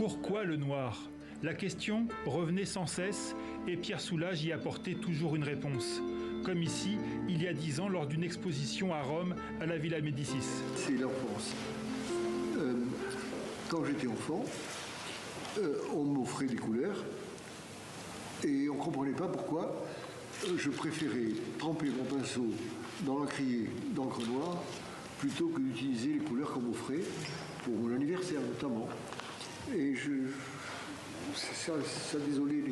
Pourquoi le noir? La question revenait sans cesse et Pierre Soulages y apportait toujours une réponse. Comme ici, il y a 10 ans, lors d'une exposition à Rome, à la Villa Médicis. C'est l'enfance. Quand j'étais enfant, on m'offrait des couleurs et on ne comprenait pas pourquoi je préférais tremper mon pinceau dans l'encrier d'encre noire plutôt que d'utiliser les couleurs qu'on m'offrait pour mon anniversaire notamment. Et ça désolait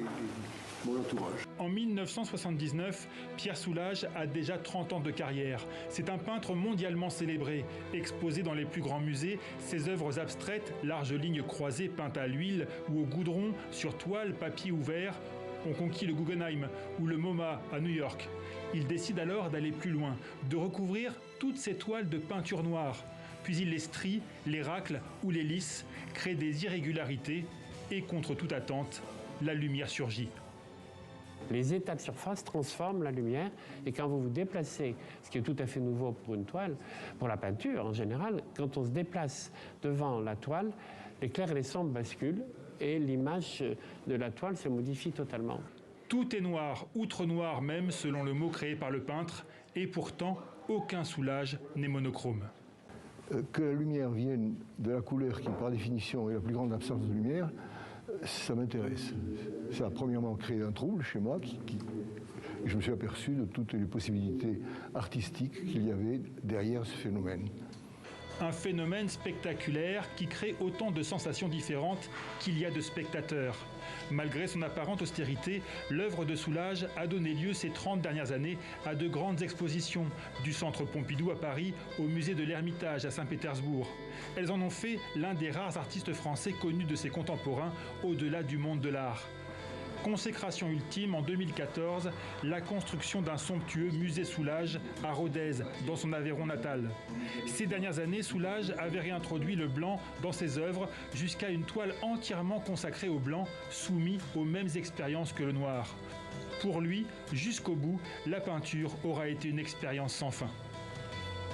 mon entourage. En 1979, Pierre Soulages a déjà 30 ans de carrière. C'est un peintre mondialement célébré. Exposé dans les plus grands musées, ses œuvres abstraites, larges lignes croisées peintes à l'huile ou au goudron, sur toile, papier ou verre, ont conquis le Guggenheim ou le MoMA à New York. Il décide alors d'aller plus loin, de recouvrir toutes ces toiles de peinture noire. Puis il les strie, les racle ou les lisse, crée des irrégularités et contre toute attente, la lumière surgit. Les états de surface transforment la lumière et quand vous vous déplacez, ce qui est tout à fait nouveau pour une toile, pour la peinture en général, quand on se déplace devant la toile, les clairs et les sombres basculent et l'image de la toile se modifie totalement. Tout est noir, outre noir même, selon le mot créé par le peintre, et pourtant, aucun Soulages n'est monochrome. Que la lumière vienne de la couleur qui, par définition, est la plus grande absence de lumière, ça m'intéresse. Ça a premièrement créé un trouble chez moi, et je me suis aperçu de toutes les possibilités artistiques qu'il y avait derrière ce phénomène. Un phénomène spectaculaire qui crée autant de sensations différentes qu'il y a de spectateurs. Malgré son apparente austérité, l'œuvre de Soulages a donné lieu ces 30 dernières années à de grandes expositions, du Centre Pompidou à Paris au musée de l'Ermitage à Saint-Pétersbourg. Elles en ont fait l'un des rares artistes français connus de ses contemporains au-delà du monde de l'art. Consécration ultime en 2014, la construction d'un somptueux musée Soulages à Rodez, dans son Aveyron natal. Ces dernières années, Soulages avait réintroduit le blanc dans ses œuvres jusqu'à une toile entièrement consacrée au blanc, soumis aux mêmes expériences que le noir. Pour lui, jusqu'au bout, la peinture aura été une expérience sans fin.